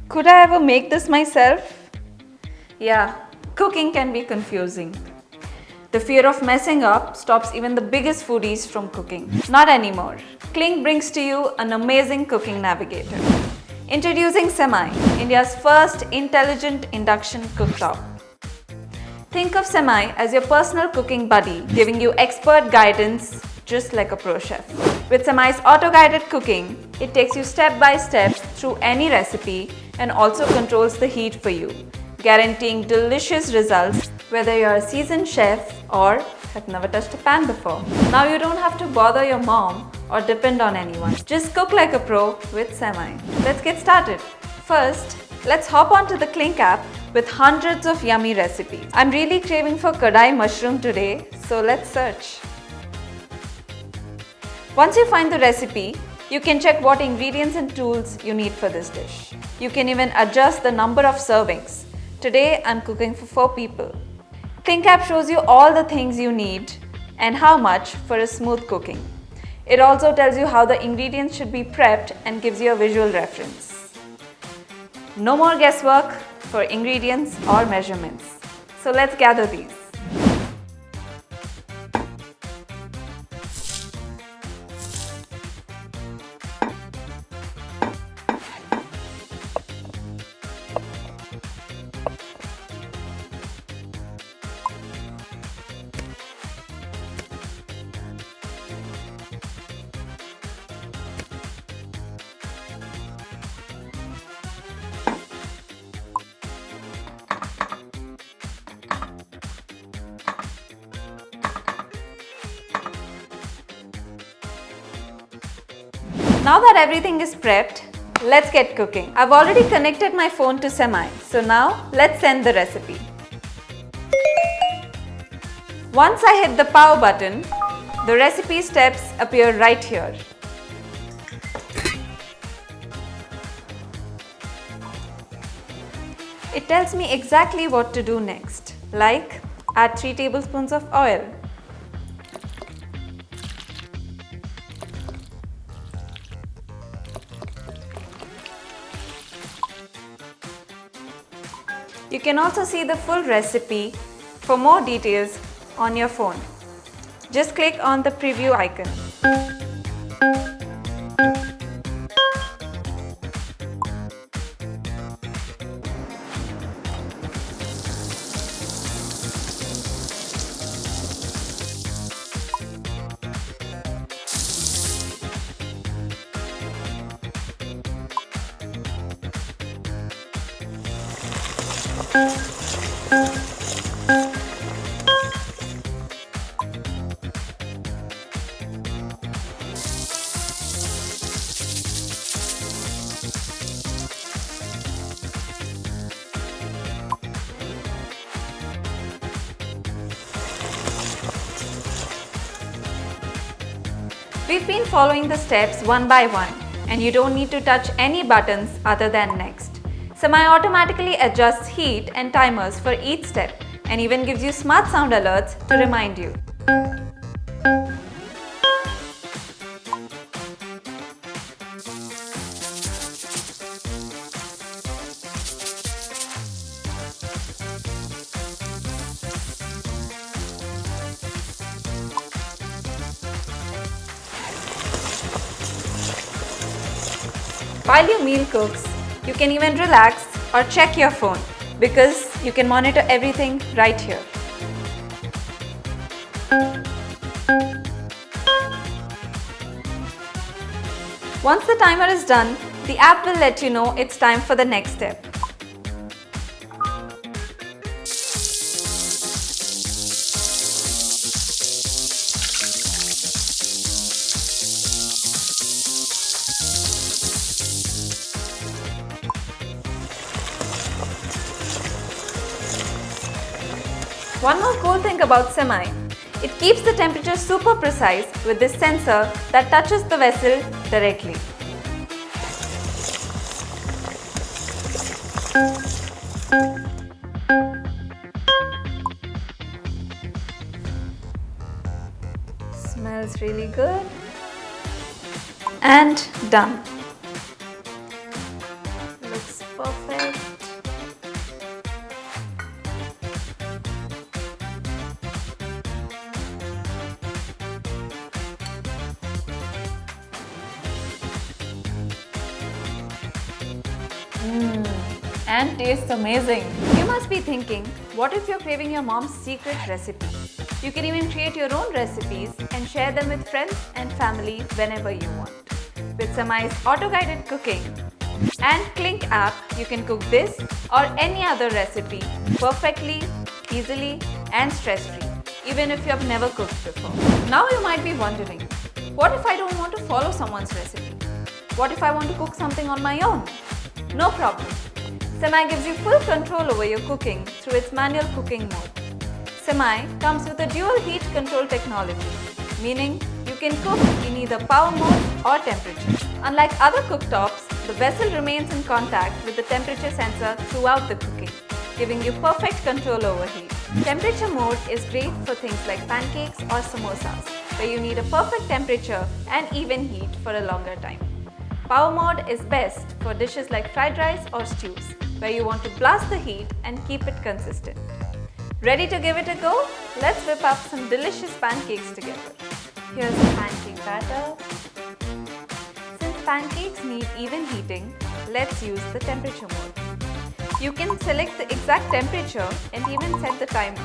Could I ever make this myself? Yeah, cooking can be confusing. The fear of messing up stops even the biggest foodies from cooking. Not anymore. Klynk brings to you an amazing cooking navigator. Introducing Semi, India's first intelligent induction cooktop. Think of Semi as your personal cooking buddy, giving you expert guidance just like a pro chef. With Semi's auto-guided cooking, it takes you step by step through any recipe and also controls the heat for you, guaranteeing delicious results whether you're a seasoned chef or have never touched a pan before. Now you don't have to bother your mom or depend on anyone. Just cook like a pro with Semi. Let's get started. First, let's hop onto the Klynk app with hundreds of yummy recipes. I'm really craving for kadai mushroom today, so let's search. Once you find the recipe, you can check what ingredients and tools you need for this dish. You can even adjust the number of servings. Today, I'm cooking for 4 people. Klynk app shows you all the things you need and how much for a smooth cooking. It also tells you how the ingredients should be prepped and gives you a visual reference. No more guesswork for ingredients or measurements. So let's gather these. Now that everything is prepped, let's get cooking. I've already connected my phone to Semi, so now let's send the recipe. Once I hit the power button, the recipe steps appear right here. It tells me exactly what to do next, like add 3 tablespoons of oil. You can also see the full recipe for more details on your phone. Just click on the preview icon. We've been following the steps one by one, and you don't need to touch any buttons other than next. Semi automatically adjusts heat and timers for each step and even gives you smart sound alerts to remind you. While your meal cooks, you can even relax or check your phone because you can monitor everything right here. Once the timer is done, the app will let you know it's time for the next step. One more cool thing about Semi, it keeps the temperature super precise with this sensor that touches the vessel directly. Smells really good. And done. Looks perfect. And tastes amazing. You must be thinking, what if you're craving your mom's secret recipe? You can even create your own recipes and share them with friends and family whenever you want. With Semai's auto-guided cooking and Klynk app, you can cook this or any other recipe perfectly, easily and stress-free, even if you have never cooked before. Now you might be wondering, what if I don't want to follow someone's recipe? What if I want to cook something on my own? No problem. Semai gives you full control over your cooking through its manual cooking mode. Semai comes with a dual heat control technology, meaning you can cook in either power mode or temperature. Unlike other cooktops, the vessel remains in contact with the temperature sensor throughout the cooking, giving you perfect control over heat. Temperature mode is great for things like pancakes or samosas, where you need a perfect temperature and even heat for a longer time. Power mode is best for dishes like fried rice or stews, where you want to blast the heat and keep it consistent. Ready to give it a go? Let's whip up some delicious pancakes together. Here's the pancake batter. Since pancakes need even heating, let's use the temperature mode. You can select the exact temperature and even set the timer.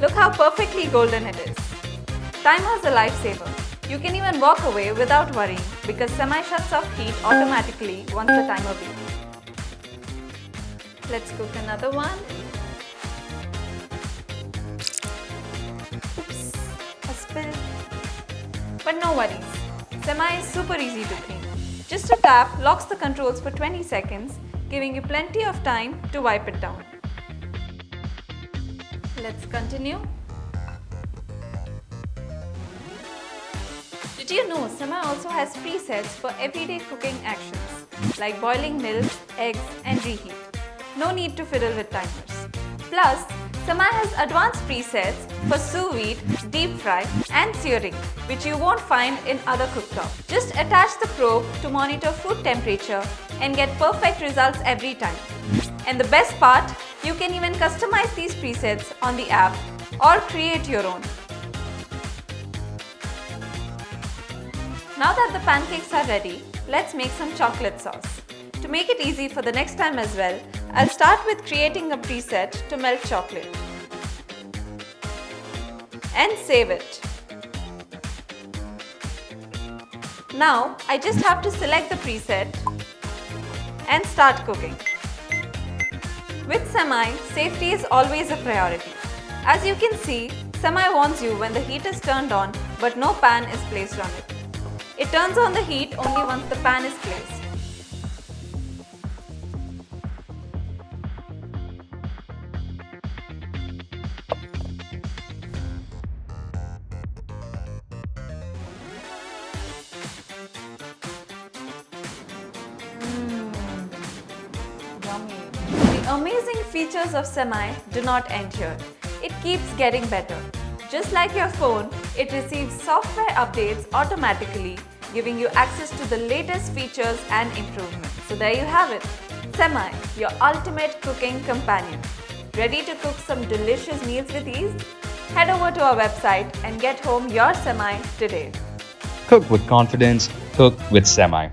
Look how perfectly golden it is. Timer is a lifesaver. You can even walk away without worrying because Semai shuts off heat automatically once the timer beeps. Let's cook another one. Oops, a spill. But no worries. Semai is super easy to clean. Just a tap locks the controls for 20 seconds, giving you plenty of time to wipe it down. Let's continue. Did you know Semai also has presets for everyday cooking actions like boiling milk, eggs and reheat. No need to fiddle with timers. Plus, Semai has advanced presets for sous vide, deep fry and searing, which you won't find in other cooktops. Just attach the probe to monitor food temperature and get perfect results every time. And the best part, you can even customize these presets on the app or create your own. Now that the pancakes are ready, let's make some chocolate sauce. To make it easy for the next time as well, I'll start with creating a preset to melt chocolate. And save it. Now, I just have to select the preset and start cooking. With Semai, safety is always a priority. As you can see, Semai warns you when the heat is turned on but no pan is placed on it. It turns on the heat only once the pan is placed. Yummy. The amazing features of Semai do not end here. It keeps getting better. Just like your phone, it receives software updates automatically, giving you access to the latest features and improvements. So there you have it. Semai, your ultimate cooking companion. Ready to cook some delicious meals with ease? Head over to our website and get home your Semai today. Cook with confidence, cook with Semai.